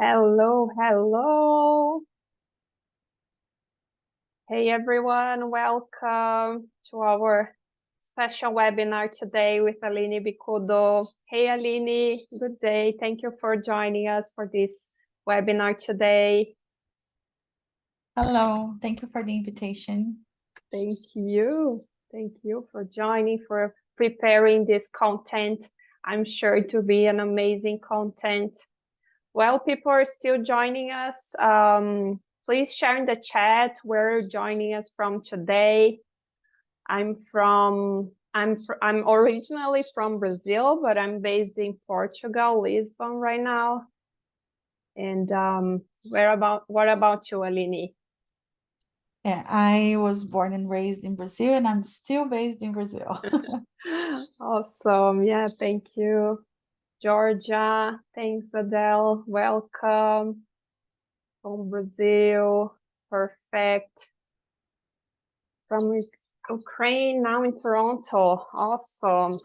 Hello, hello. Hey everyone, welcome to our special webinar today with Aline Bicudo. Hey Aline, good day. Thank you for joining us for this webinar today. Hello, thank you for the invitation. Thank you. Thank you for joining, for preparing this content. I'm sure it will be an amazing content. Well, people are still joining us. Please share in the chat where you're joining us from today. I'm originally from Brazil, but I'm based in Portugal, Lisbon right now. And what about you, Aline? Yeah, I was born and raised in Brazil, and I'm still based in Brazil. Awesome. Yeah, thank you. Georgia, thanks, Adele. Welcome from Brazil. Perfect. From Ukraine, now in Toronto. Awesome.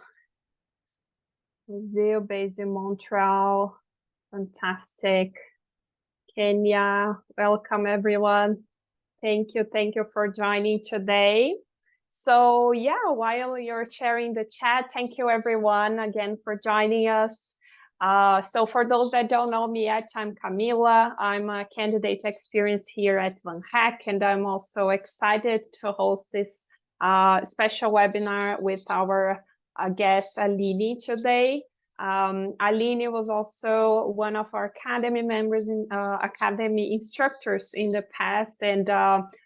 Brazil, based in Montreal. Fantastic. Kenya, welcome everyone. Thank you for joining today. So yeah, while you're sharing the chat, thank you everyone again for joining us. So for those that don't know me yet, I'm Camila. I'm a candidate experience here at VanHack, and I'm also excited to host this special webinar with our guest Aline today. Aline was also one of our academy members in academy instructors in the past, and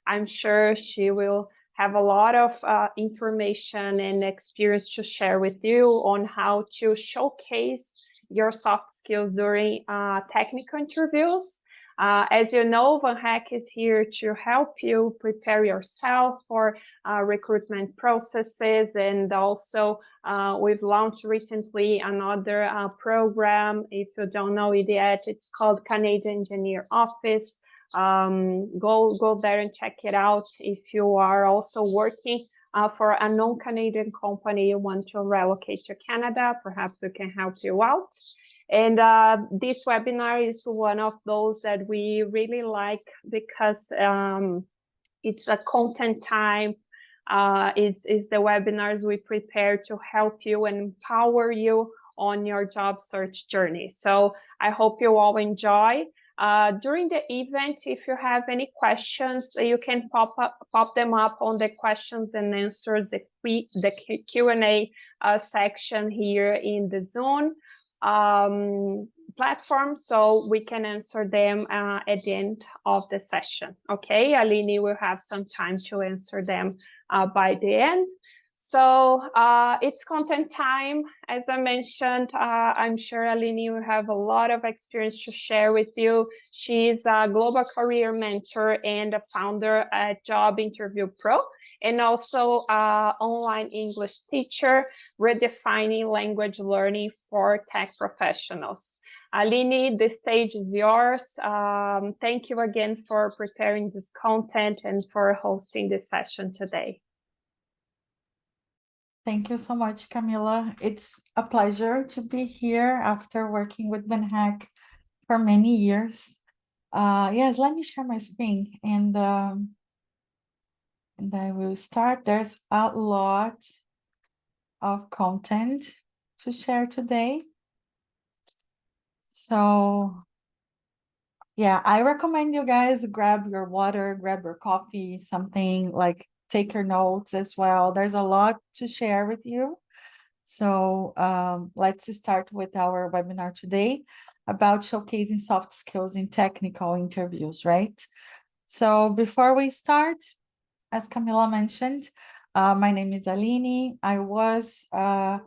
I'm sure she will have a lot of information and experience to share with you on how to showcase your soft skills during technical interviews. As you know, VanHack is here to help you prepare yourself for recruitment processes, and also we've launched recently another program. If you don't know it yet, it's called Canadian Engineer Office. Go there and check it out. If you are also working for a non-Canadian company, you want to relocate to Canada, perhaps we can help you out. And this webinar is one of those that we really like because it's a content time. Is the webinars we prepare to help you and empower you on your job search journey. So I hope you all enjoy. During the event, if you have any questions, you can pop them up on the questions and answers, the Q&A section here in the Zoom platform, so we can answer them at the end of the session. Okay, Aline will have some time to answer them by the end. So it's content time. As I mentioned, I'm sure Aline will have a lot of experience to share with you. She's a global career mentor and a founder at Job Interview Pro, and also online English teacher, redefining language learning for tech professionals. Aline, the stage is yours. Thank you again for preparing this content and for hosting this session today. Thank you so much, Camila. It's a pleasure to be here after working with VanHack for many years. Yes, let me share my screen and I will start. There's a lot of content to share today. So yeah, I recommend you guys grab your water, grab your coffee, something like take your notes as well. There's a lot to share with you. So let's start with our webinar today about showcasing soft skills in technical interviews, right? So before we start, as Camila mentioned, my name is Aline. I was a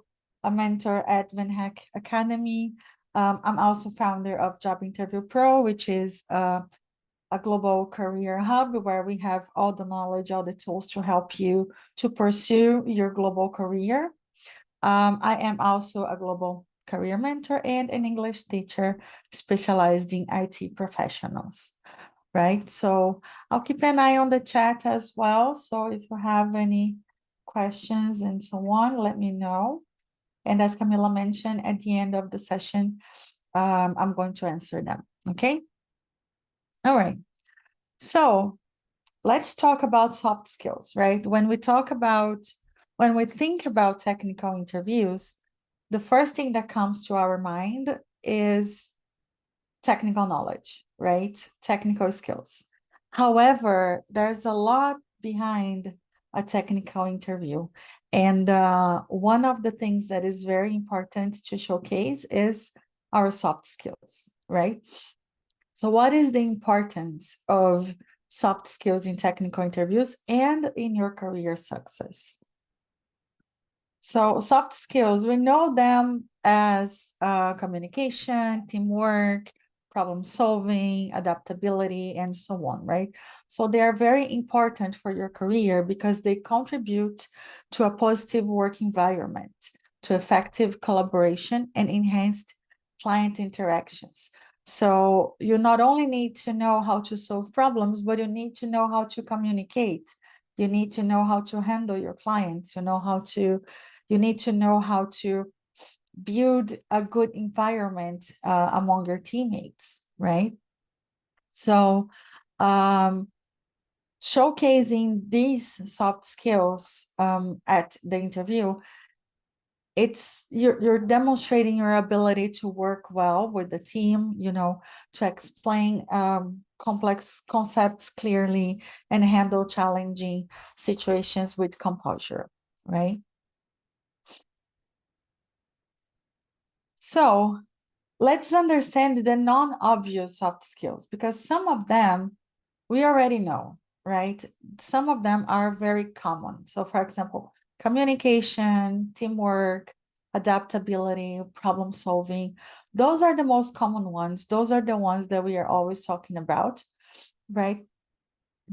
mentor at VanHack Academy. I'm also founder of Job Interview Pro, which is a global career hub where we have all the knowledge, all the tools to help you to pursue your global career. I am also a global career mentor and an English teacher specialized in IT professionals, right? So I'll keep an eye on the chat as well. So if you have any questions and so on, let me know. And as Camila mentioned, at the end of the session, I'm going to answer them. Okay. All right. So let's talk about soft skills, right? When we think about technical interviews, the first thing that comes to our mind is technical knowledge, right? Technical skills. However, there's a lot behind a technical interview. And one of the things that is very important to showcase is our soft skills, right? So, what is the importance of soft skills in technical interviews and in your career success? So, soft skills, we know them as communication, teamwork, problem solving, adaptability, and so on, right? So, they are very important for your career because they contribute to a positive work environment, to effective collaboration, and enhanced client interactions. So, you not only need to know how to solve problems, but you need to know how to communicate. You need to know how to handle your clients, you need to know how to build a good environment among your teammates, right? So, showcasing these soft skills at the interview, you're demonstrating your ability to work well with the team, to explain complex concepts clearly and handle challenging situations with composure, right? So let's understand the non-obvious soft skills because some of them we already know, right? Some of them are very common. So, for example, communication, teamwork, adaptability, problem solving, those are the most common ones. Those are the ones that we are always talking about, right?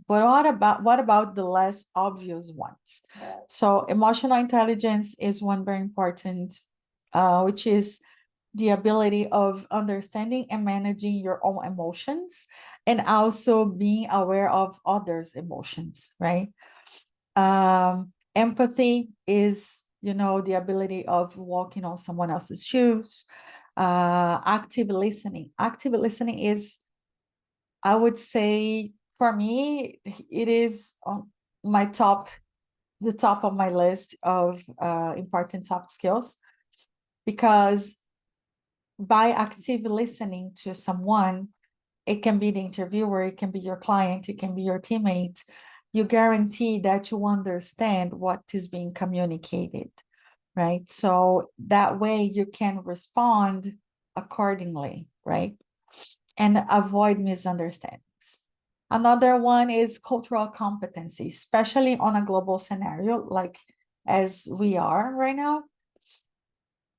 But what about the less obvious ones? So, emotional intelligence is one very important, which is the ability of understanding and managing your own emotions and also being aware of others' emotions, right? Empathy is, the ability of walking on someone else's shoes. Active listening. Active listening is, I would say, for me, it is on the top of my list of important soft skills because by active listening to someone, it can be the interviewer, it can be your client, it can be your teammate, you guarantee that you understand what is being communicated, right? So that way you can respond accordingly, right? And avoid misunderstandings. Another one is cultural competency, especially on a global scenario like as we are right now.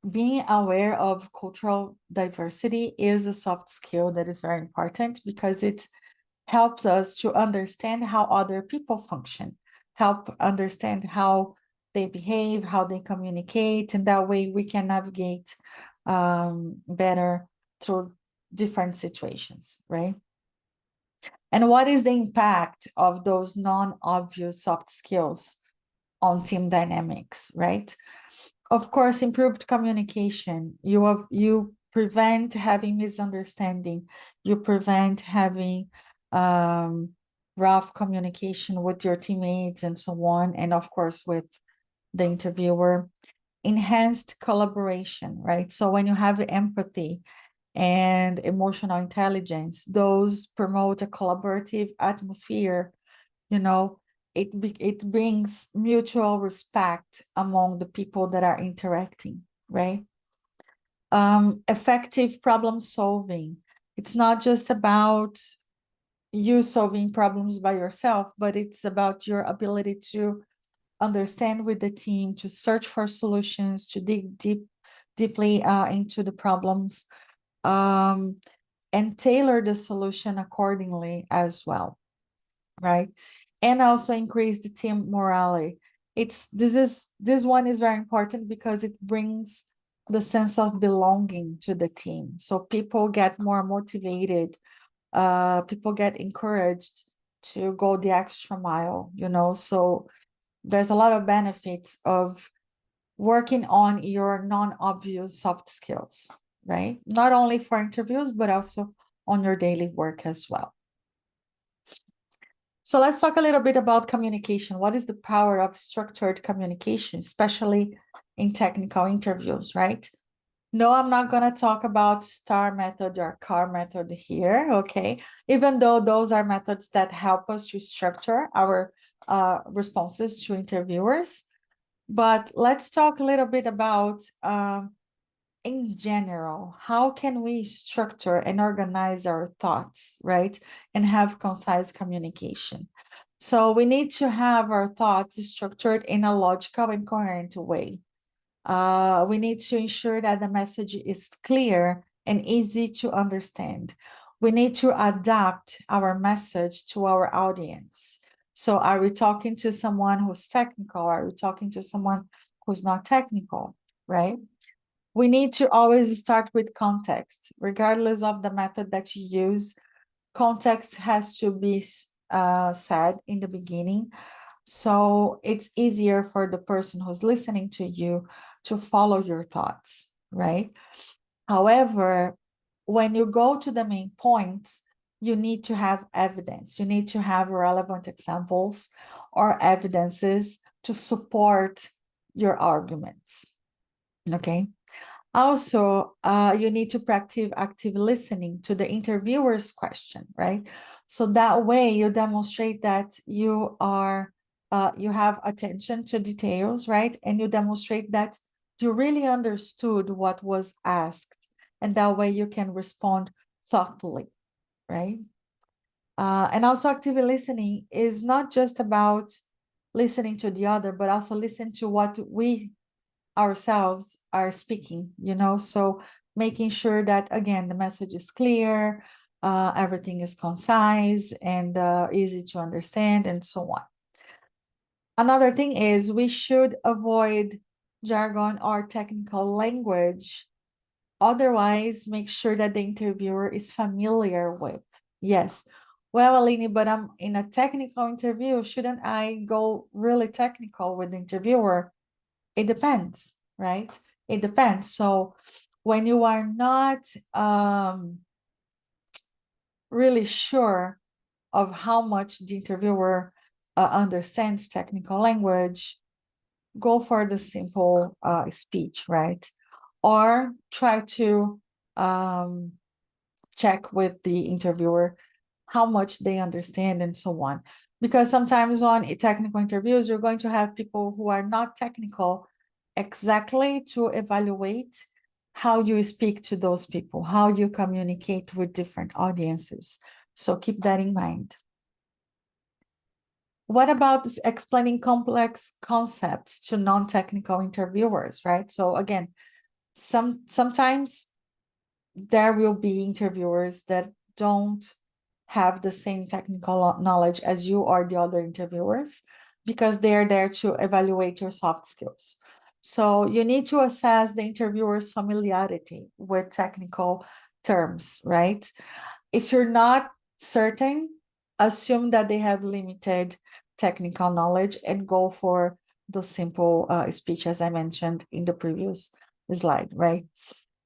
Being aware of cultural diversity is a soft skill that is very important because it helps us to understand how other people function, help understand how they behave, how they communicate, and that way we can navigate better through different situations, right? And what is the impact of those non-obvious soft skills on team dynamics, right? Of course, improved communication. You prevent having misunderstanding. You prevent having rough communication with your teammates and so on, and of course with the interviewer. Enhanced collaboration, right? So when you have empathy and emotional intelligence, those promote a collaborative atmosphere, it brings mutual respect among the people that are interacting, right? Effective problem solving. It's not just about you solving problems by yourself, but it's about your ability to understand with the team, to search for solutions, to dig deeply into the problems, and tailor the solution accordingly as well, right? And also increase the team morale. This one is very important because it brings the sense of belonging to the team. So people get more motivated, people get encouraged to go the extra mile, so there's a lot of benefits of working on your non-obvious soft skills, right? Not only for interviews, but also on your daily work as well. So let's talk a little bit about communication. What is the power of structured communication, especially in technical interviews, right? No, I'm not going to talk about STAR method or CAR method here, okay? Even though those are methods that help us to structure our responses to interviewers. But let's talk a little bit about, in general, how can we structure and organize our thoughts, right? And have concise communication. So we need to have our thoughts structured in a logical and coherent way. We need to ensure that the message is clear and easy to understand. We need to adapt our message to our audience. So are we talking to someone who's technical? Are we talking to someone who's not technical, right? We need to always start with context, regardless of the method that you use. Context has to be said in the beginning, so it's easier for the person who's listening to you to follow your thoughts, right? However, when you go to the main points, you need to have evidence. You need to have relevant examples or evidences to support your arguments, okay? Also, you need to practice active listening to the interviewer's question, right? So that way you demonstrate that you are, you have attention to details, right? And you demonstrate that you really understood what was asked. And that way you can respond thoughtfully, right? And also active listening is not just about listening to the other, but also listen to what we ourselves are speaking, you know, so making sure that, again, the message is clear, everything is concise and easy to understand, and so on. Another thing is we should avoid jargon or technical language. Otherwise, make sure that the interviewer is familiar with. Yes. Well, Aline, but I'm in a technical interview. Shouldn't I go really technical with the interviewer? It depends, right? It depends. So when you are not really sure of how much the interviewer understands technical language, go for the simple speech, right? Or try to check with the interviewer how much they understand and so on. Because sometimes on technical interviews, you're going to have people who are not technical exactly to evaluate how you speak to those people, how you communicate with different audiences. So keep that in mind. What about explaining complex concepts to non-technical interviewers, right? So again, sometimes there will be interviewers that don't have the same technical knowledge as you or the other interviewers, because they're there to evaluate your soft skills. So you need to assess the interviewer's familiarity with technical terms, right? If you're not certain, assume that they have limited technical knowledge and go for the simple speech, as I mentioned in the previous slide, right?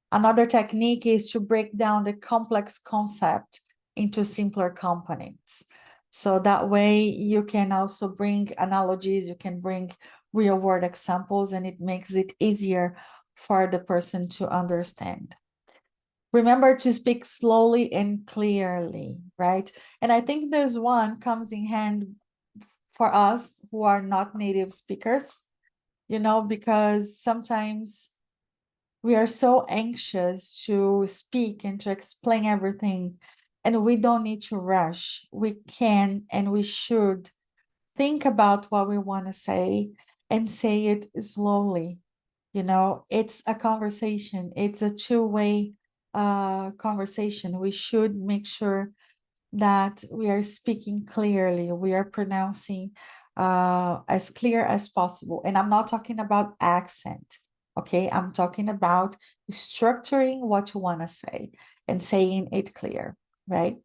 Another technique is to break down the complex concept into simpler components. So that way you can also bring analogies, you can bring real world examples, and it makes it easier for the person to understand. Remember to speak slowly and clearly, right? And I think this one comes in hand for us who are not native speakers, you know, because sometimes we are so anxious to speak and to explain everything, and we don't need to rush. We can and we should think about what we want to say and say it slowly. You know, it's a conversation, it's a two-way conversation. We should make sure that we are speaking clearly, we are pronouncing as clear as possible. And I'm not talking about accent, okay? I'm talking about structuring what you want to say and saying it clear, right?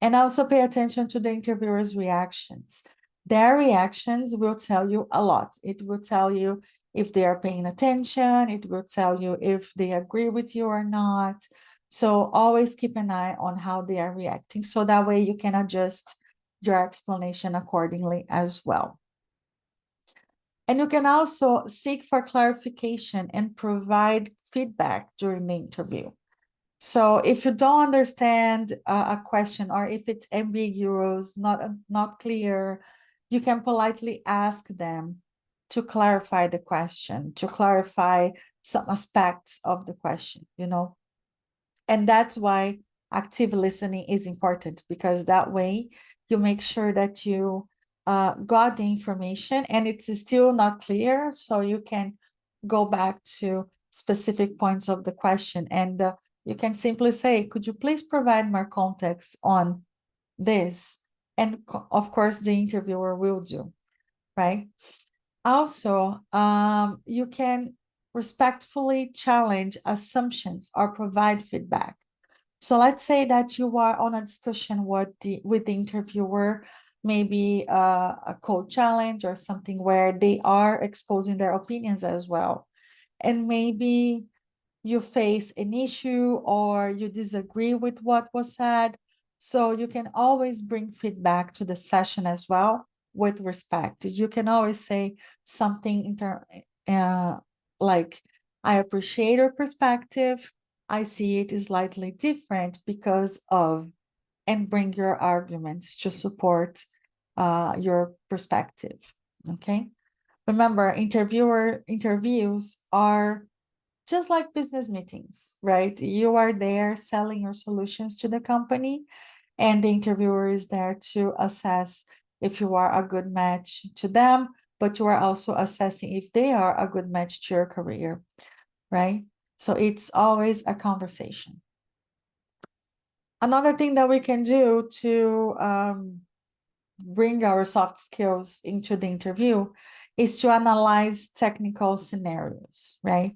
And also pay attention to the interviewer's reactions. Their reactions will tell you a lot. It will tell you if they are paying attention, it will tell you if they agree with you or not. So always keep an eye on how they are reacting. So that way you can adjust your explanation accordingly as well. And you can also seek for clarification and provide feedback during the interview. So if you don't understand a question, or if it's ambiguous, not clear, you can politely ask them to clarify the question, to clarify some aspects of the question, you know. And that's why active listening is important, because that way you make sure that you got the information and it's still not clear, so you can go back to specific points of the question, and you can simply say, could you please provide more context on this? And of course, the interviewer will do, right? Also, you can respectfully challenge assumptions or provide feedback. So let's say that you are on a discussion with the interviewer, maybe a code challenge or something where they are exposing their opinions as well. And maybe you face an issue or you disagree with what was said. So you can always bring feedback to the session as well with respect. You can always say something like, I appreciate your perspective. I see it is slightly different because of, and bring your arguments to support your perspective. Okay. Remember, interviews are just like business meetings, right? You are there selling your solutions to the company, and the interviewer is there to assess if you are a good match to them, but you are also assessing if they are a good match to your career, right? So it's always a conversation. Another thing that we can do to bring our soft skills into the interview is to analyze technical scenarios, right?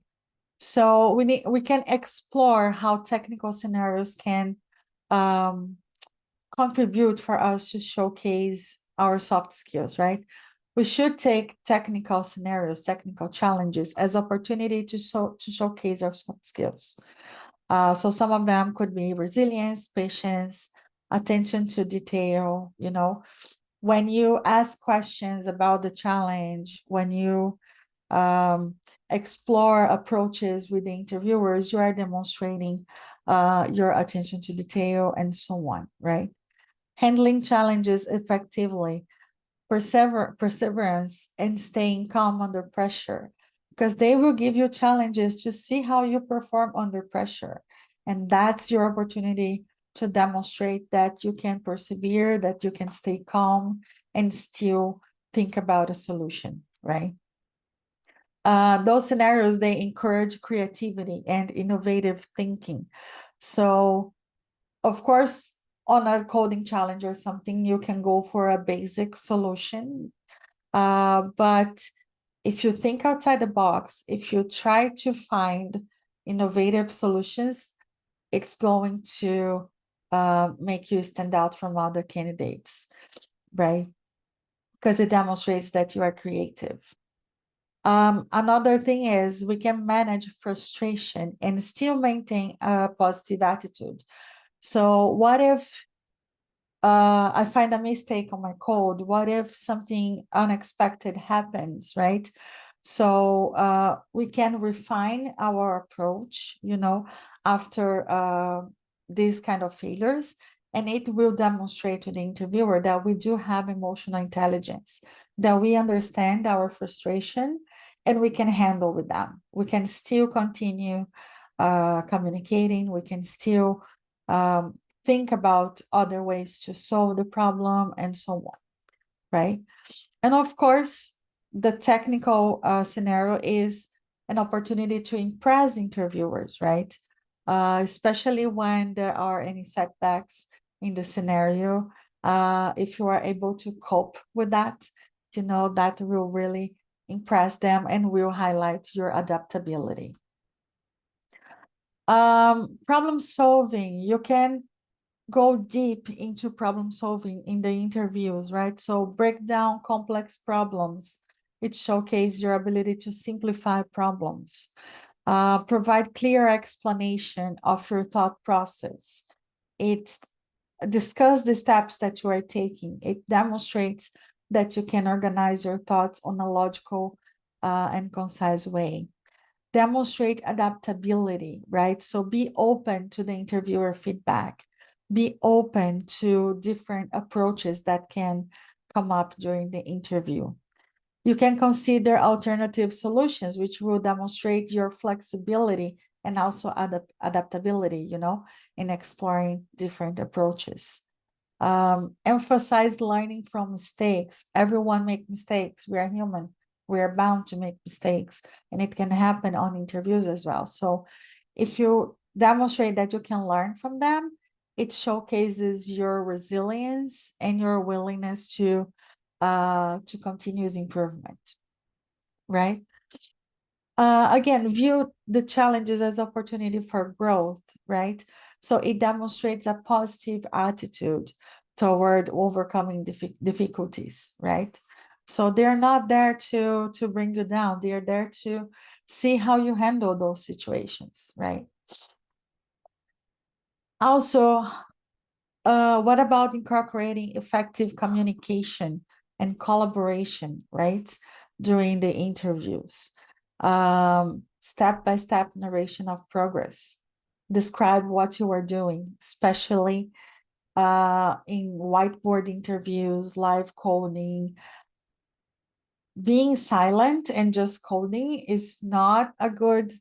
So we can explore how technical scenarios can contribute for us to showcase our soft skills, right? We should take technical scenarios, technical challenges as opportunity to showcase our soft skills. So some of them could be resilience, patience, attention to detail, you know. When you ask questions about the challenge, when you explore approaches with the interviewers, you are demonstrating your attention to detail and so on, right? Handling challenges effectively, perseverance, and staying calm under pressure, because they will give you challenges to see how you perform under pressure. And that's your opportunity to demonstrate that you can persevere, that you can stay calm and still think about a solution, right? Those scenarios, they encourage creativity and innovative thinking. So, of course, on a coding challenge or something, you can go for a basic solution. But if you think outside the box, if you try to find innovative solutions, it's going to make you stand out from other candidates, right? Because it demonstrates that you are creative. Another thing is we can manage frustration and still maintain a positive attitude. So what if I find a mistake on my code? What if something unexpected happens, right? So we can refine our approach, you know, after these kind of failures, and it will demonstrate to the interviewer that we do have emotional intelligence, that we understand our frustration and we can handle with them. We can still continue communicating. We can still think about other ways to solve the problem and so on, right? And of course, the technical scenario is an opportunity to impress interviewers, right? Especially when there are any setbacks in the scenario. If you are able to cope with that, you know, that will really impress them and will highlight your adaptability. Problem solving, you can go deep into problem solving in the interviews, right? So break down complex problems. It showcases your ability to simplify problems. Provide clear explanation of your thought process. It discuss the steps that you are taking. It demonstrates that you can organize your thoughts on a logical and concise way. Demonstrate adaptability, right? So be open to the interviewer feedback. Be open to different approaches that can come up during the interview. You can consider alternative solutions, which will demonstrate your flexibility and also adaptability, in exploring different approaches. Emphasize learning from mistakes. Everyone makes mistakes. We are human. We are bound to make mistakes, and it can happen on interviews as well. So if you demonstrate that you can learn from them, it showcases your resilience and your willingness to continuous improvement, right? Again, view the challenges as opportunity for growth, right? So it demonstrates a positive attitude toward overcoming difficulties, right? So they're not there to bring you down. They're there to see how you handle those situations, right? Also, what about incorporating effective communication and collaboration, right, during the interviews? Step-by-step narration of progress. Describe what you are doing, especially in whiteboard interviews, live coding. Being silent and just coding is not a good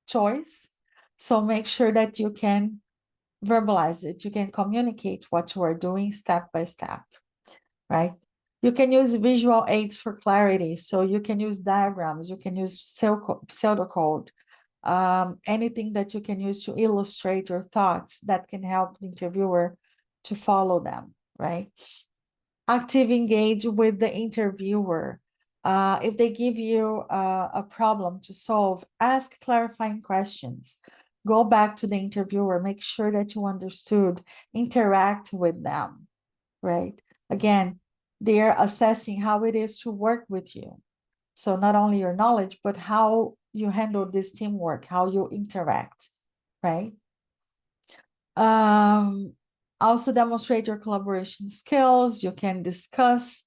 choice. So make sure that you can verbalize it. You can communicate what you are doing step by step, right? You can use visual aids for clarity. So you can use diagrams, you can use pseudocode, anything that you can use to illustrate your thoughts that can help the interviewer to follow them, right? Active engage with the interviewer. If they give you a problem to solve, ask clarifying questions. Go back to the interviewer, make sure that you understood, interact with them, right? Again, they're assessing how it is to work with you. So not only your knowledge, but how you handle this teamwork, how you interact, right? Also demonstrate your collaboration skills. You can discuss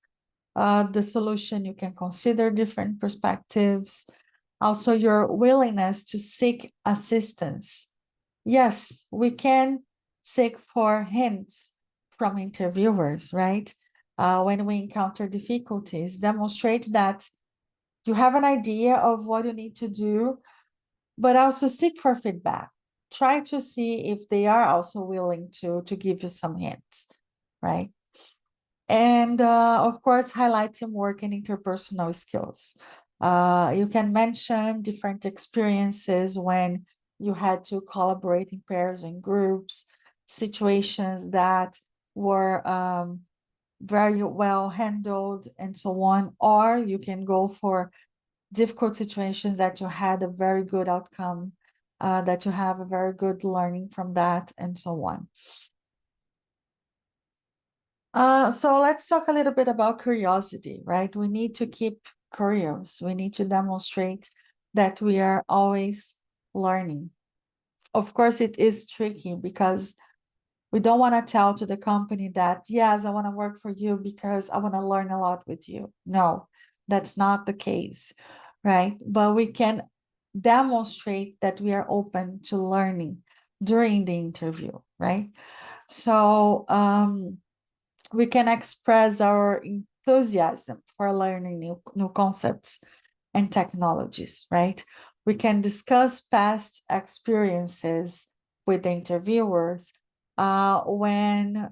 the solution. You can consider different perspectives. Also, your willingness to seek assistance. Yes, we can seek for hints from interviewers, right? When we encounter difficulties, demonstrate that you have an idea of what you need to do, but also seek for feedback. Try to see if they are also willing to give you some hints, right? And of course, highlight teamwork and interpersonal skills. You can mention different experiences when you had to collaborate in pairs and groups, situations that were very well handled and so on, or you can go for difficult situations that you had a very good outcome, that you have a very good learning from that, and so on. So let's talk a little bit about curiosity, right? We need to keep curious. We need to demonstrate that we are always learning. Of course, it is tricky because we don't want to tell to the company that, yes, I want to work for you because I want to learn a lot with you. No, that's not the case, right? But we can demonstrate that we are open to learning during the interview, right? So we can express our enthusiasm for learning new concepts and technologies, right? We can discuss past experiences with the interviewers when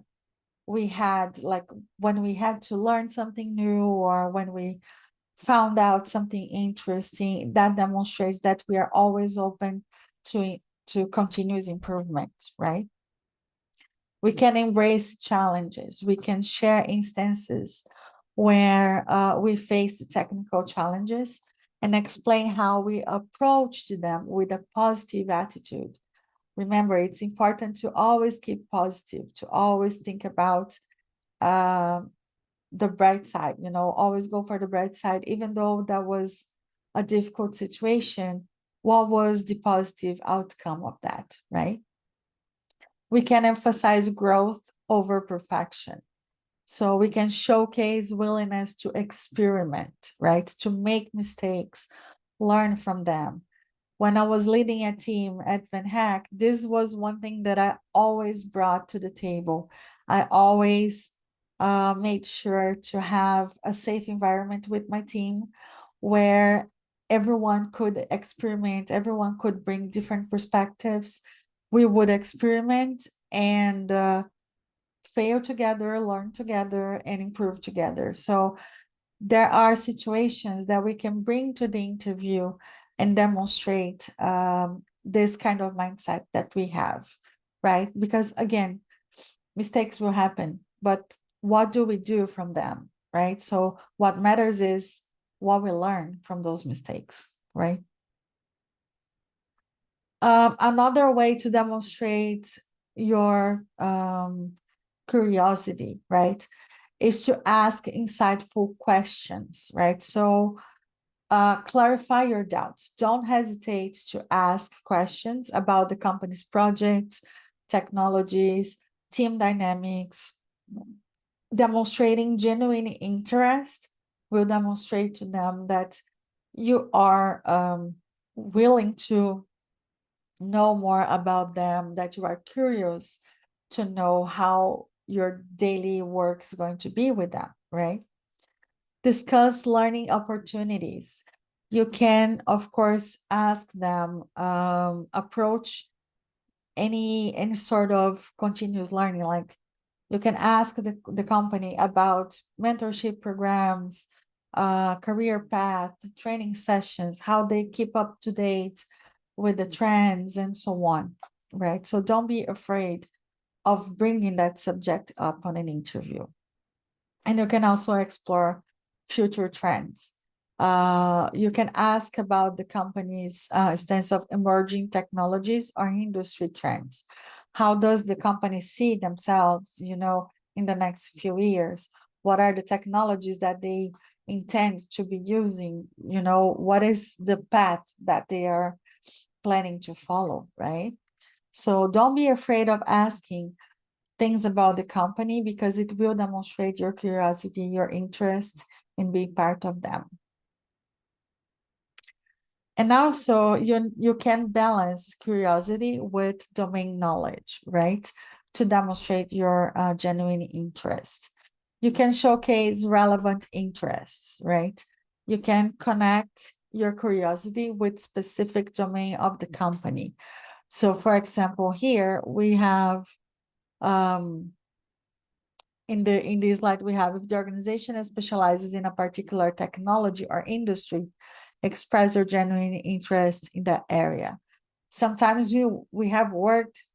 we had to learn something new, or when we found out something interesting. That demonstrates that we are always open to continuous improvement, right? We can embrace challenges. We can share instances where we face technical challenges and explain how we approached them with a positive attitude. Remember, it's important to always keep positive, to always think about the bright side, always go for the bright side. Even though that was a difficult situation, what was the positive outcome of that, right? We can emphasize growth over perfection. So we can showcase willingness to experiment, right? To make mistakes, learn from them. When I was leading a team at VanHack, this was one thing that I always brought to the table. I always made sure to have a safe environment with my team where everyone could experiment, everyone could bring different perspectives. We would experiment and fail together, learn together, and improve together. So there are situations that we can bring to the interview and demonstrate this kind of mindset that we have, right? Because again, mistakes will happen, but what do we do from them, right? So what matters is what we learn from those mistakes, right? Another way to demonstrate your curiosity, right, is to ask insightful questions, right? So clarify your doubts. Don't hesitate to ask questions about the company's projects, technologies, team dynamics. Demonstrating genuine interest will demonstrate to them that you are willing to know more about them, that you are curious to know how your daily work is going to be with them, right? Discuss learning opportunities. You can, of course, ask them, approach any sort of continuous learning. Like you can ask the company about mentorship programs, career path, training sessions, how they keep up to date with the trends and so on, right? So don't be afraid of bringing that subject up on an interview. And you can also explore future trends. You can ask about the company's stance of emerging technologies or industry trends. How does the company see themselves, in the next few years? What are the technologies that they intend to be using? What is the path that they are planning to follow, right? So don't be afraid of asking things about the company because it will demonstrate your curiosity, your interest in being part of them. And also you can balance curiosity with domain knowledge, right? To demonstrate your genuine interest. You can showcase relevant interests, right? You can connect your curiosity with specific domain of the company. So for example, here we have in this slide we have, if the organization specializes in a particular technology or industry, express your genuine interest in that area. Sometimes we have worked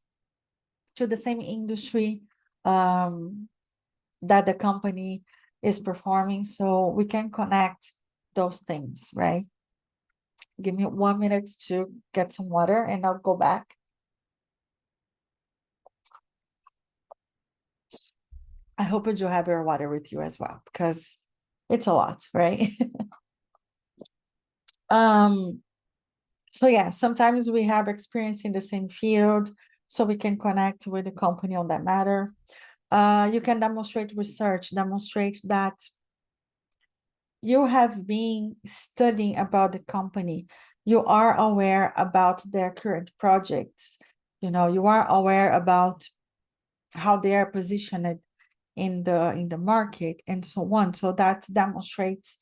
to the same industry that the company is performing, so we can connect those things, right? Give me 1 minute to get some water and I'll go back. I hope you have your water with you as well, because it's a lot, right? So yeah, sometimes we have experience in the same field, so we can connect with the company on that matter. You can demonstrate research, demonstrate that you have been studying about the company. You are aware about their current projects. You are aware about how they are positioned in the market and so on. So that demonstrates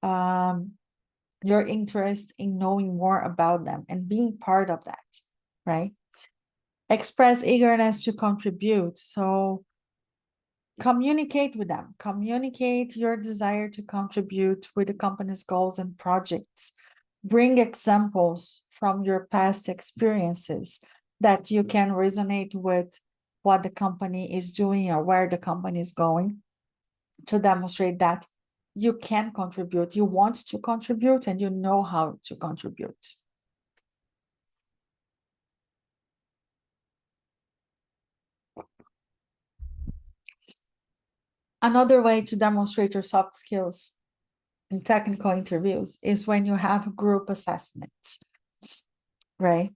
your interest in knowing more about them and being part of that, right? Express eagerness to contribute. So communicate with them, communicate your desire to contribute with the company's goals and projects. Bring examples from your past experiences that you can resonate with what the company is doing or where the company is going, to demonstrate that you can contribute, you want to contribute, and you know how to contribute. Another way to demonstrate your soft skills in technical interviews is when you have group assessments. right?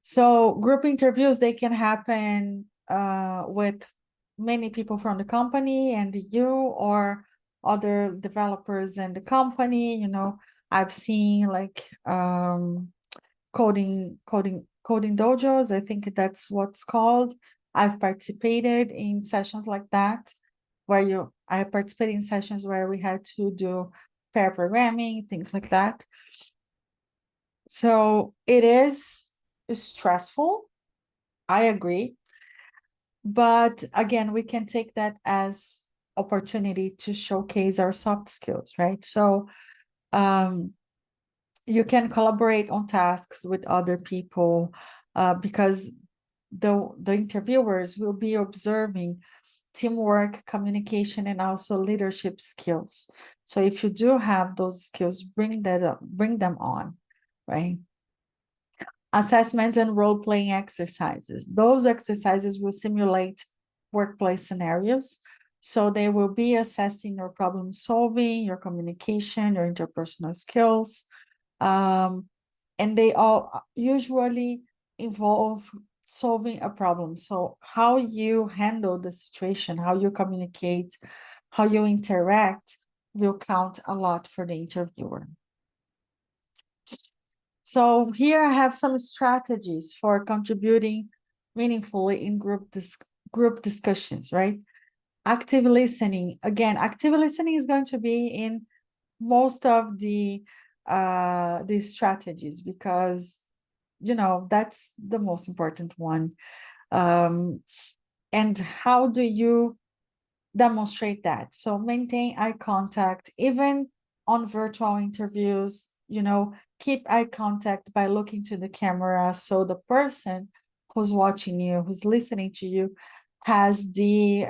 So group interviews, they can happen with many people from the company and you, or other developers in the company. I've seen like coding dojos, I think that's what's called. I've participated in sessions like that, I participated in sessions where we had to do pair programming, things like that. So it is stressful, I agree. But again, we can take that as opportunity to showcase our soft skills, right? So you can collaborate on tasks with other people, because the interviewers will be observing teamwork, communication, and also leadership skills. So if you do have those skills, bring them on, right? Assessments and role-playing exercises. Those exercises will simulate workplace scenarios. So they will be assessing your problem solving, your communication, your interpersonal skills. And they all usually involve solving a problem. So how you handle the situation, how you communicate, how you interact will count a lot for the interviewer. So here I have some strategies for contributing meaningfully in group discussions, right? Active listening. Again, active listening is going to be in most of the strategies, because that's the most important one. And how do you demonstrate that? So maintain eye contact, even on virtual interviews. Keep eye contact by looking to the camera, so the person who's watching you, who's listening to you, has the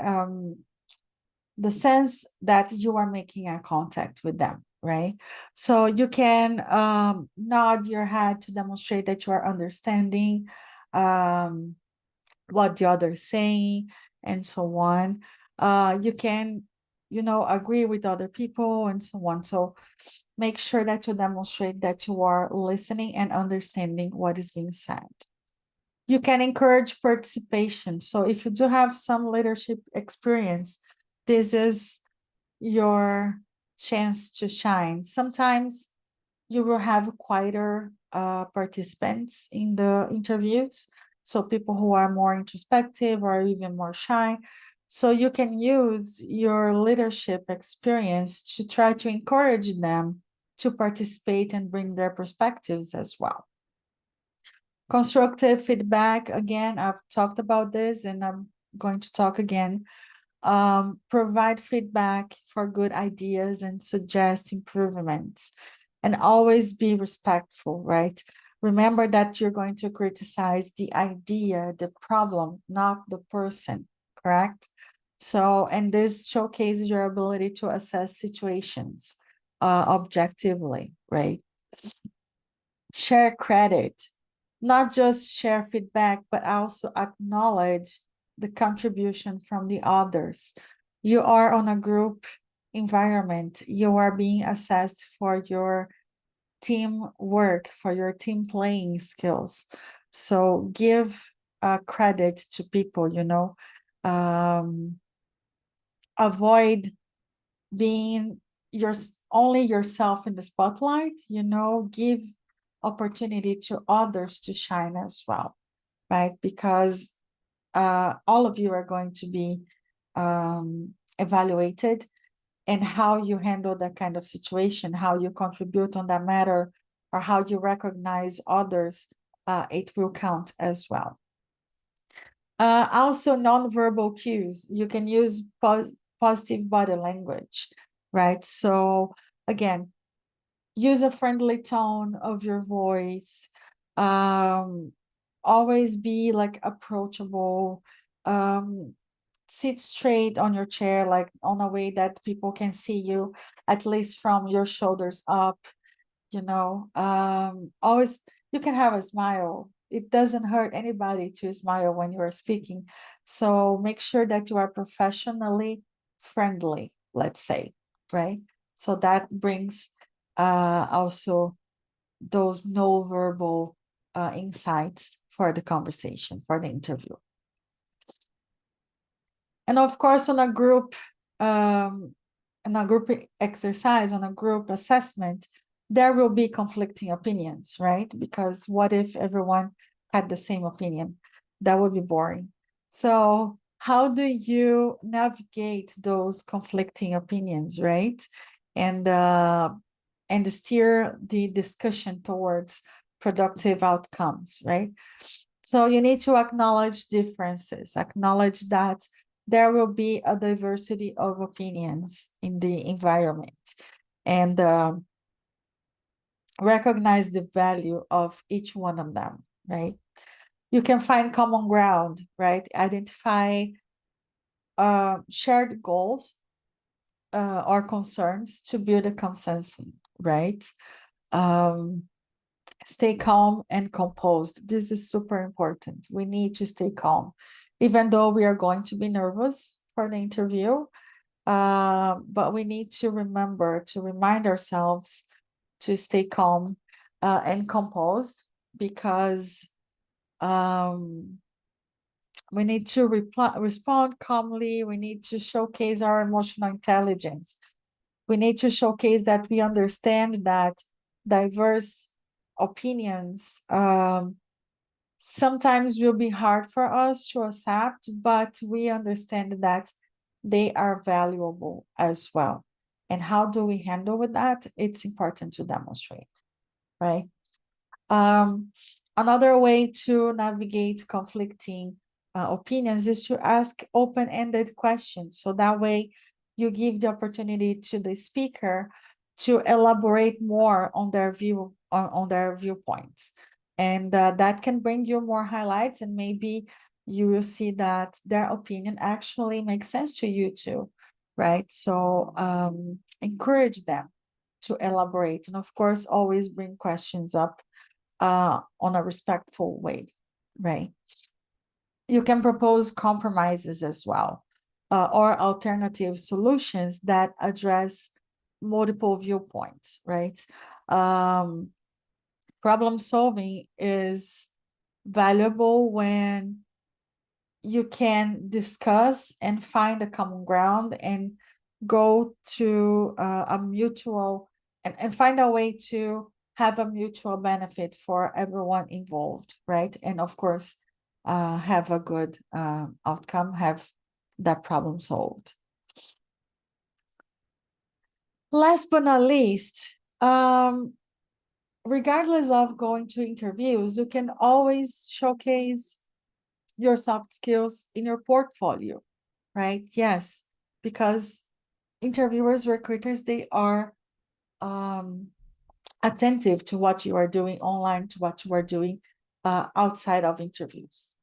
sense that you are making eye contact with them, right? So you can nod your head to demonstrate that you are understanding what the other is saying, and so on. You can, agree with other people, and so on. So make sure that you demonstrate that you are listening and understanding what is being said. You can encourage participation. So if you do have some leadership experience, this is your chance to shine. Sometimes you will have quieter participants in the interviews, so people who are more introspective or even more shy. So you can use your leadership experience to try to encourage them to participate and bring their perspectives as well. Constructive feedback, again, I've talked about this and I'm going to talk again. Provide feedback for good ideas and suggest improvements, and always be respectful, right? Remember that you're going to criticize the idea, the problem, not the person, correct? So, and this showcases your ability to assess situations objectively, right? Share credit, not just share feedback, but also acknowledge the contribution from the others. You are on a group environment. You are being assessed for your team work, for your team playing skills. So give credit to people, avoid being only yourself in the spotlight, give opportunity to others to shine as well, right? Because all of you are going to be evaluated, and how you handle that kind of situation, how you contribute on that matter, or how you recognize others, it will count as well. Also, nonverbal cues. You can use positive body language, right? So again, use a friendly tone of your voice. Always be like approachable. Sit straight on your chair, like on a way that people can see you, at least from your shoulders up. Always, you can have a smile. It doesn't hurt anybody to smile when you are speaking. So make sure that you are professionally friendly, let's say, right? So that brings also those no verbal insights for the conversation, for the interview. And of course, on a group exercise, on a group assessment, there will be conflicting opinions, right? Because what if everyone had the same opinion? That would be boring. So how do you navigate those conflicting opinions, right? And steer the discussion towards productive outcomes, right? So you need to acknowledge differences, acknowledge that there will be a diversity of opinions in the environment, and recognize the value of each one of them, right? You can find common ground, right? Identify shared goals or concerns to build a consensus, right? Stay calm and composed. This is super important. We need to stay calm, even though we are going to be nervous for the interview. But we need to remember to remind ourselves to stay calm and composed, because we need to respond calmly. We need to showcase our emotional intelligence. We need to showcase that we understand that diverse opinions sometimes will be hard for us to accept, but we understand that they are valuable as well. And how do we handle with that? It's important to demonstrate, right? Another way to navigate conflicting opinions is to ask open-ended questions. So that way you give the opportunity to the speaker to elaborate more on their view, on their viewpoints. And that can bring you more highlights, and maybe you will see that their opinion actually makes sense to you too, right? So encourage them to elaborate. And of course, always bring questions up on a respectful way, right? You can propose compromises as well, or alternative solutions that address multiple viewpoints, right? Problem solving is valuable when you can discuss and find a common ground and go to a mutual and find a way to have a mutual benefit for everyone involved, right? And of course, have a good outcome, have that problem solved. Last but not least, regardless of going to interviews, you can always showcase your soft skills in your portfolio, right? Yes, because interviewers, recruiters, they are attentive to what you are doing online, to what you are doing outside of interviews.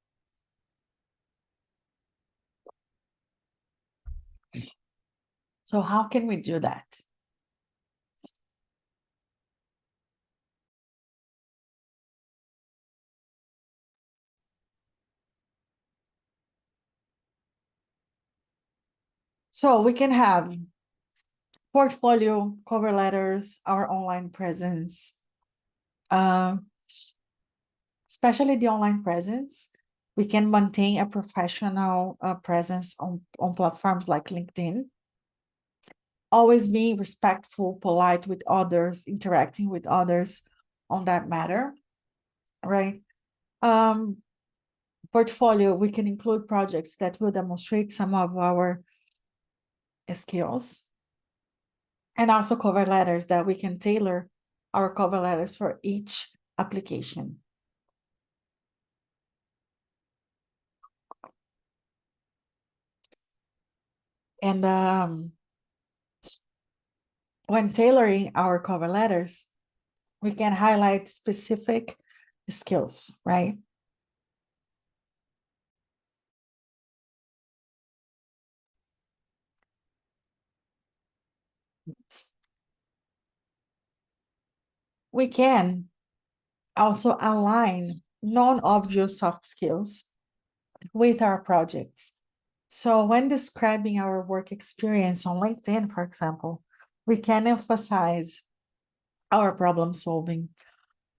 So how can we do that? So we can have portfolio, cover letters, our online presence, especially the online presence. We can maintain a professional presence on platforms like LinkedIn. Always being respectful, polite with others, interacting with others on that matter, right? Portfolio, we can include projects that will demonstrate some of our skills, and also cover letters that we can tailor our cover letters for each application. And when tailoring our cover letters, we can highlight specific skills, right? We can also align non-obvious soft skills with our projects. So when describing our work experience on LinkedIn, for example, we can emphasize our problem solving,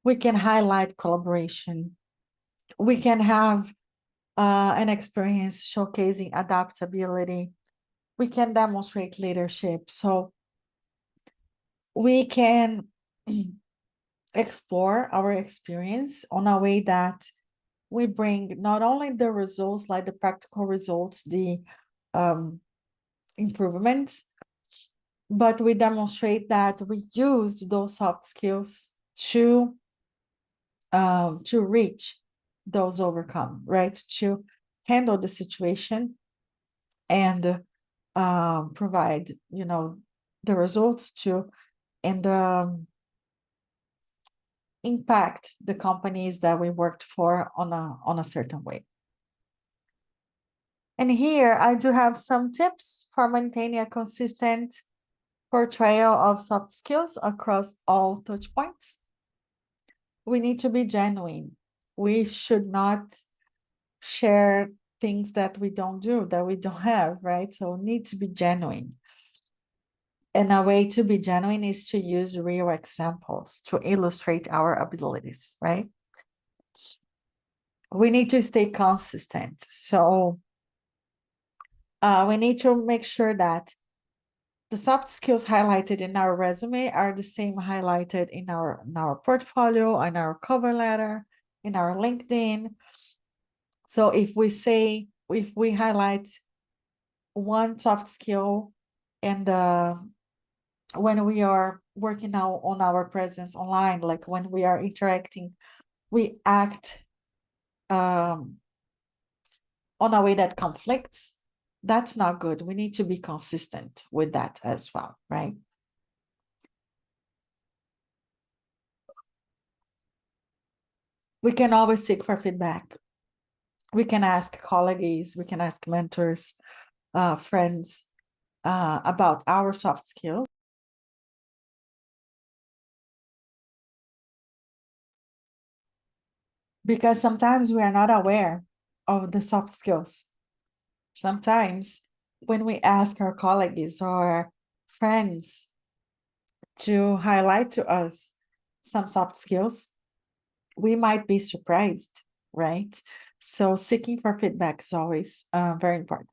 We can highlight collaboration. We can have an experience showcasing adaptability. We can demonstrate leadership. So we can explore our experience on a way that we bring not only the results, like the practical results, the improvements, but we demonstrate that we use those soft skills to reach those overcome, right? To handle the situation and provide, the results to and impact the companies that we worked for on a certain way. And here I do have some tips for maintaining a consistent portrayal of soft skills across all touch points. We need to be genuine. We should not share things that we don't do, that we don't have, right? So we need to be genuine. And a way to be genuine is to use real examples to illustrate our abilities, right? We need to stay consistent. So we need to make sure that the soft skills highlighted in our resume are the same highlighted in our portfolio, in our cover letter, in our LinkedIn. So if we highlight one soft skill and when we are working now on our presence online, like when we are interacting, we act on a way that conflicts, that's not good. We need to be consistent with that as well, right? We can always seek for feedback. We can ask colleagues, we can ask mentors, friends about our soft skills. Because sometimes we are not aware of the soft skills. Sometimes when we ask our colleagues or friends to highlight to us some soft skills, we might be surprised, right? So seeking for feedback is always very important.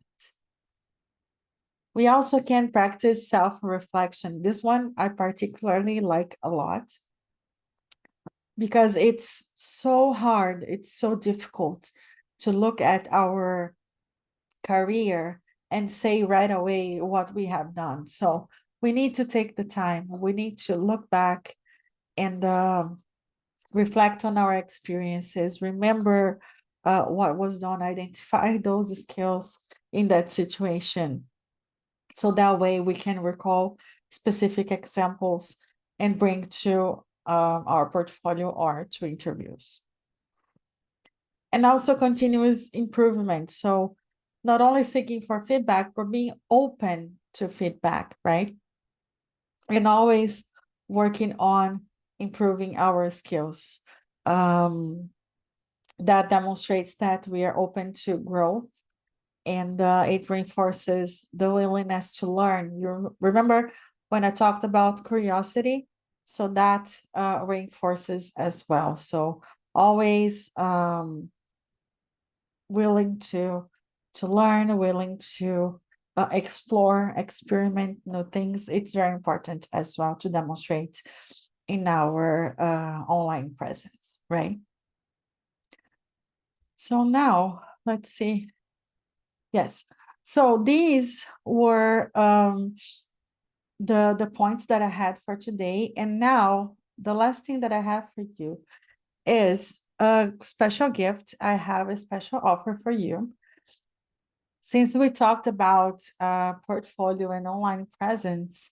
We also can practice self-reflection. This one I particularly like a lot because it's so hard, it's so difficult to look at our career and say right away what we have done. So we need to take the time. We need to look back and reflect on our experiences, remember what was done, identify those skills in that situation. So that way we can recall specific examples and bring to our portfolio or to interviews. And also continuous improvement. So not only seeking for feedback, but being open to feedback, right? And always working on improving our skills. That demonstrates that we are open to growth and it reinforces the willingness to learn. You remember when I talked about curiosity? So that reinforces as well. So always willing to learn, willing to explore, experiment new things. It's very important as well to demonstrate in our online presence, right? So now let's see. Yes. So these were the points that I had for today. And now the last thing that I have for you is a special gift. I have a special offer for you. Since we talked about portfolio and online presence,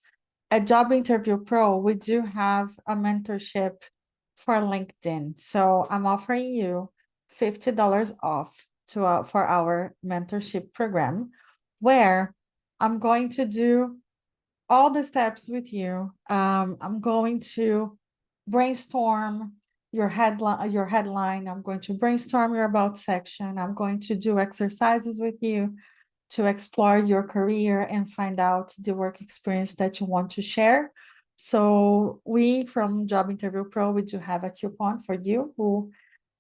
at Job Interview Pro, we do have a mentorship for LinkedIn. So I'm offering you $50 off for our mentorship program, where I'm going to do all the steps with you. I'm going to brainstorm your headline. I'm going to brainstorm your about section. I'm going to do exercises with you to explore your career and find out the work experience that you want to share. So we from Job Interview Pro, we do have a coupon for you who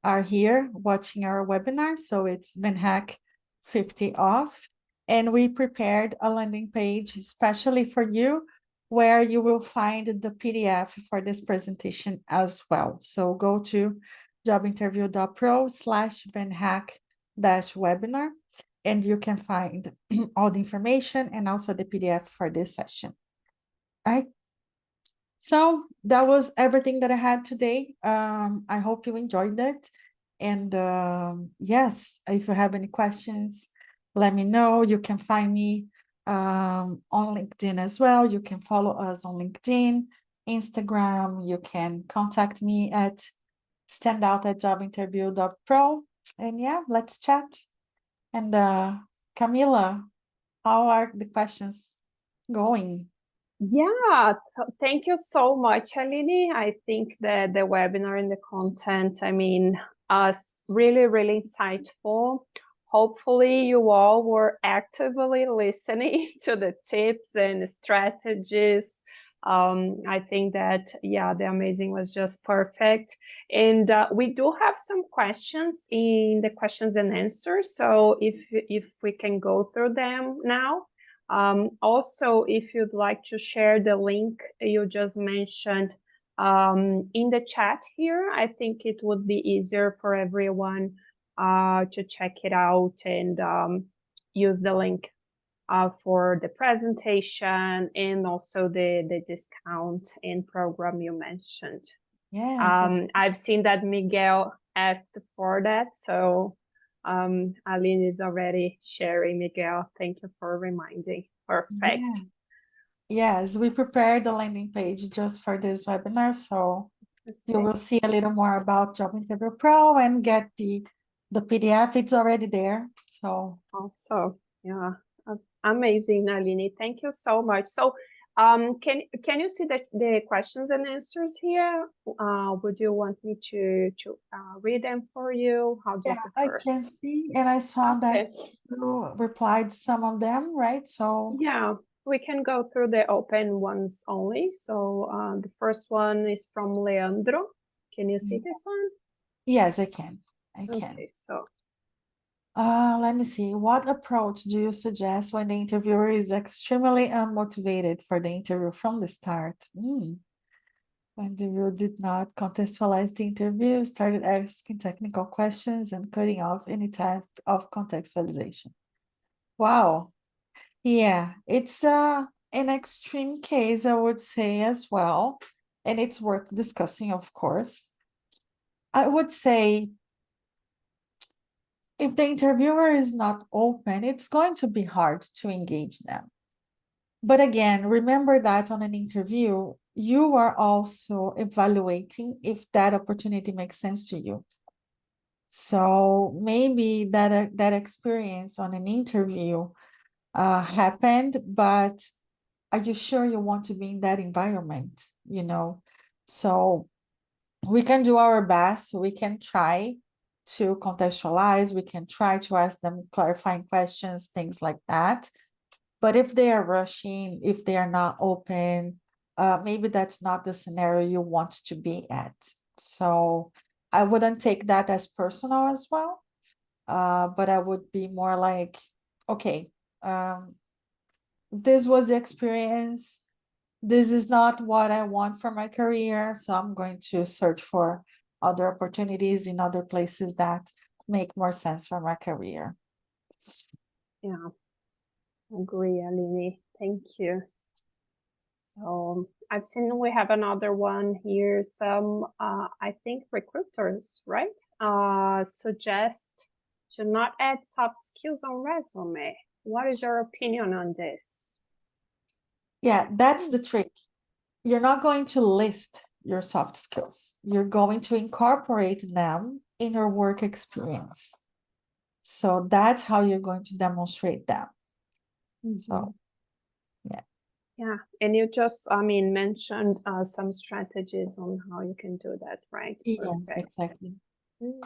are here watching our webinar. So it's VanHack 50 off. And we prepared a landing page especially for you where you will find the PDF for this presentation as well. So go to jobinterview.pro/VanHack-webinar and you can find all the information and also the PDF for this session. All right. So that was everything that I had today. I hope you enjoyed it. And yes, if you have any questions, let me know. You can find me on LinkedIn as well. You can follow us on LinkedIn, Instagram. You can contact me at standout@jobinterview.pro. And yeah, let's chat. And Camila, how are the questions going? Yeah, thank you so much, Aline. I think that the webinar and the content, I mean, really, really insightful. Hopefully you all were actively listening to the tips and strategies. I think that, yeah, the amazing was just perfect. And we do have some questions in the questions and answers. So if we can go through them now. Also, if you'd like to share the link you just mentioned in the chat here, I think it would be easier for everyone to check it out and use the link for the presentation and also the discount and program you mentioned. Yes. I've seen that Miguel asked for that, so Aline is already sharing. Miguel, thank you for reminding. Perfect. Yes, we prepared the landing page just for this webinar, so you will see a little more about Job Interview Pro and get the PDF. It's already there. So also, yeah, amazing, Aline. Thank you so much. So, can you see the questions and answers here? Would you want me to read them for you? How do you yeah, I prefer? can see, and I saw that Okay. you replied some of them, right? So Yeah, we can go through the open ones only. So the first one is from Leandro. Can you see this one? yes, I can. I can. Okay, so Let me see. What approach do you suggest when the interviewer is extremely unmotivated for the interview from the start? When the interviewer did not contextualize the interview, started asking technical questions and cutting off any type of contextualization. Wow. Yeah, it's an extreme case, I would say as well, and it's worth discussing, of course. I would say if the interviewer is not open, it's going to be hard to engage them. But again, remember that on an interview, you are also evaluating if that opportunity makes sense to you. So maybe that experience on an interview happened, but are you sure you want to be in that environment? So we can do our best. We can try to contextualize. We can try to ask them clarifying questions, things like that. But if they are rushing, if they are not open, maybe that's not the scenario you want to be at. So I wouldn't take that as personal as well. But I would be more like, okay, this was the experience. This is not what I want for my career. So I'm going to search for other opportunities in other places that make more sense for my career. yeah, agree, Aline. Thank you. I've seen we have another one here. Some, I think recruiters, right? Suggest to not add soft skills on resume. What is your opinion on this? Yeah, that's the trick. You're not going to list your soft skills. You're going to incorporate them in your work experience. So that's how you're going to demonstrate them. So, yeah. Yeah, and you just, I mean, mentioned some strategies on how you can do that, right? Yes, Perfect. exactly. Mhm.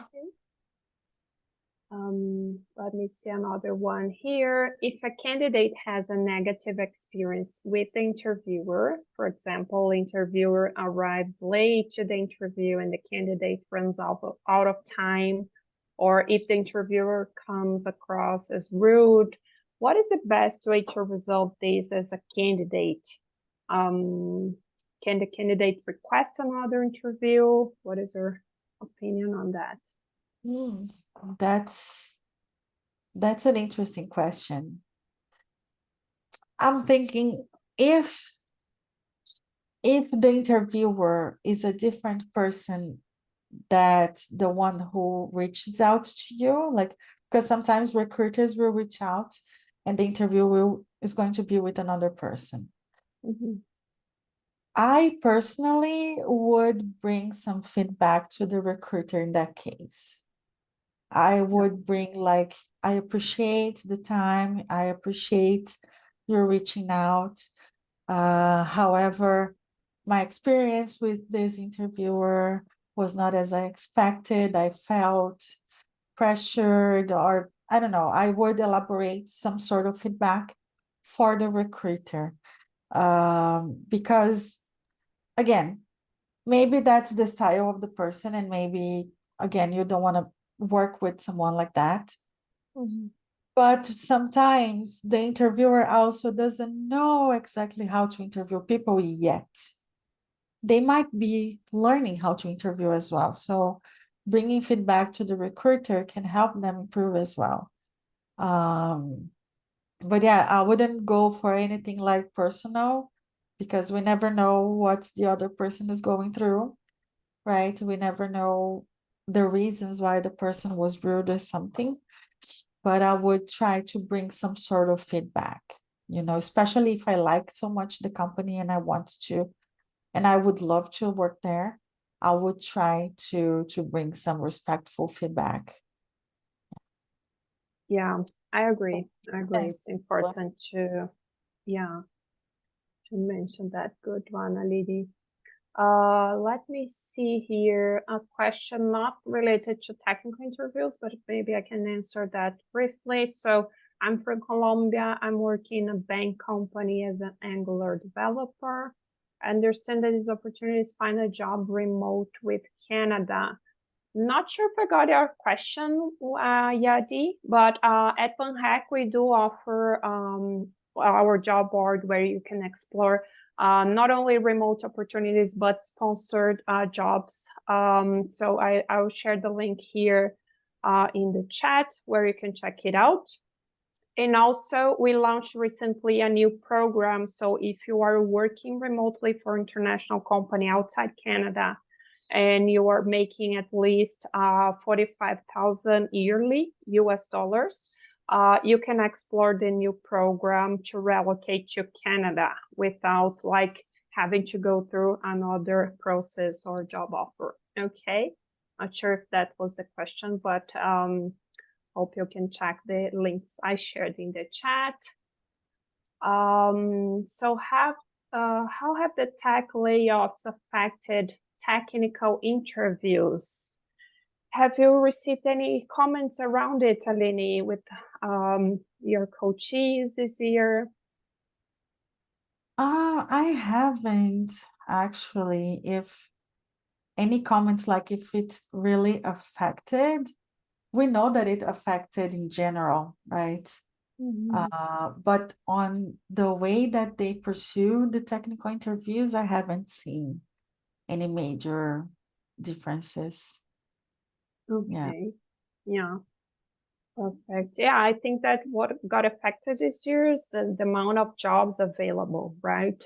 Let me see another one here. If a candidate has a negative experience with the interviewer, for example, interviewer arrives late to the interview and the candidate runs out of time, or if the interviewer comes across as rude, what is the best way to resolve this as a candidate? Can the candidate request another interview? What is your opinion on that? That's an interesting question. I'm thinking if the interviewer is a different person that the one who reaches out to you, like, because sometimes recruiters will reach out and the interview is going to be with another person. Mhm. I personally would bring some feedback to the recruiter in that case. I would bring like, I appreciate the time, I appreciate your reaching out. However, my experience with this interviewer was not as I expected. I felt pressured, or I don't know, I would elaborate some sort of feedback for the recruiter. Because again, maybe that's the style of the person, and maybe again, you don't want to work with someone like that. Mhm. But sometimes the interviewer also doesn't know exactly how to interview people yet. They might be learning how to interview as well. So bringing feedback to the recruiter can help them improve as well. But yeah, I wouldn't go for anything like personal, because we never know what the other person is going through, right? We never know the reasons why the person was rude or something. But I would try to bring some sort of feedback, especially if I like so much the company and I want to, and I would love to work there. I would try to bring some respectful feedback. Yeah, I agree. I agree. It's Sensible. important to, yeah, to mention that. Good one, Aline. Let me see here a question not related to technical interviews, but maybe I can answer that briefly. So I'm from Colombia. I'm working in a bank company as an Angular developer. I understand that these opportunities find a job remote with Canada. Not sure if I got your question, Yadi, but at VanHack, we do offer our job board where you can explore not only remote opportunities, but sponsored jobs. So I'll share the link here in the chat where you can check it out. And also, we launched recently a new program. So if you are working remotely for an international company outside Canada, and you are making at least 45,000 yearly US dollars, you can explore the new program to relocate to Canada without like having to go through another process or job offer. Okay, not sure if that was the question, but hope you can check the links I shared in the chat. So how have the tech layoffs affected technical interviews? Have you received any comments around it, Aline, with your coaches this year? I haven't actually. If any comments, like if it really affected, we know that it affected in general, right? But on the way that they pursue the technical interviews, I haven't seen any major differences. Yeah. Okay. Yeah. Perfect. Yeah, I think that what got affected this year is the amount of jobs available, right?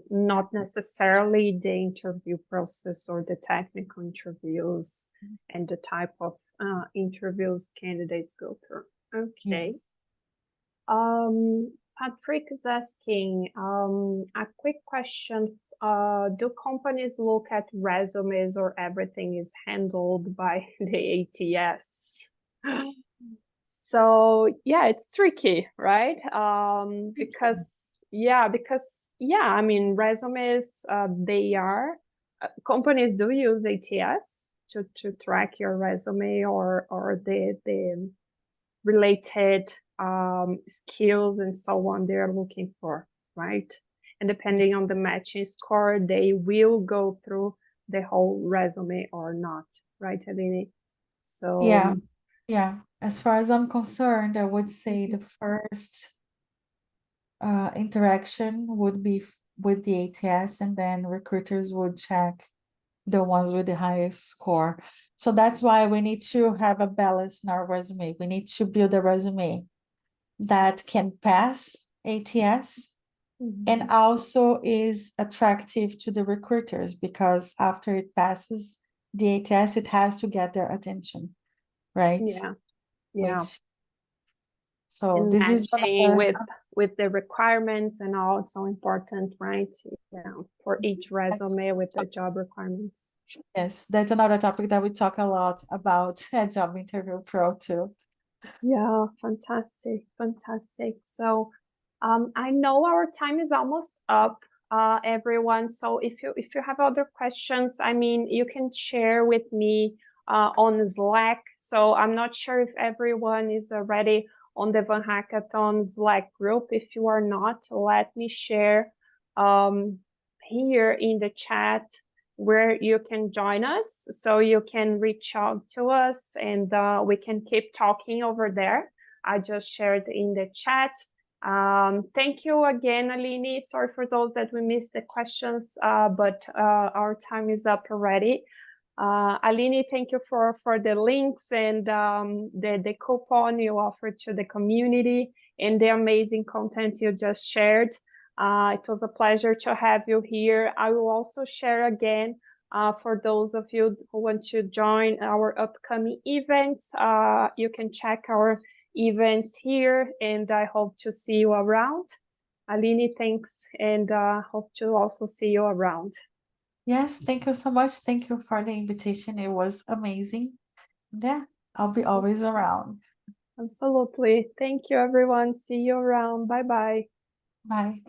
Not necessarily the interview process or the technical interviews and the type of interviews candidates go through. Okay. Patrick is asking a quick question. Do companies look at resumes or everything is handled by the ATS? So yeah, it's tricky, right? Because I mean resumes they are companies do use ATS to track your resume or the related skills and so on they're looking for, right? And depending on the matching score, they will go through the whole resume or not, right, Aline? So Yeah. As far as I'm concerned, I would say the first interaction would be with the ATS, and then recruiters would check the ones with the highest score. So that's why we need to have a balance in our resume. We need to build a resume that can pass ATS and also is attractive to the recruiters, because after it passes the ATS, it has to get their attention, right? yeah. So And this is matching with the requirements and all, it's so important, right? Yeah, for each resume with the job requirements. Yes, that's another topic that we talk a lot about at Job Interview Pro too. Yeah, fantastic. So I know our time is almost up, everyone. So if you have other questions, I mean, you can share with me on Slack. So I'm not sure if everyone is already on the VanHackathon Slack group. If you are not, let me share here in the chat where you can join us, so you can reach out to us and we can keep talking over there. I just shared in the chat. Thank you again, Aline. Sorry for those that we missed the questions, but our time is up already. Aline, thank you for the links and the coupon you offered to the community and the amazing content you just shared. It was a pleasure to have you here. I will also share again for those of you who want to join our upcoming events. You can check our events here, and I hope to see you around. Aline, thanks, and hope to also see you around. Yes, thank you so much. Thank you for the invitation. It was amazing. Yeah, I'll be always around. Absolutely. Thank you, everyone. See you around. Bye-bye. Bye.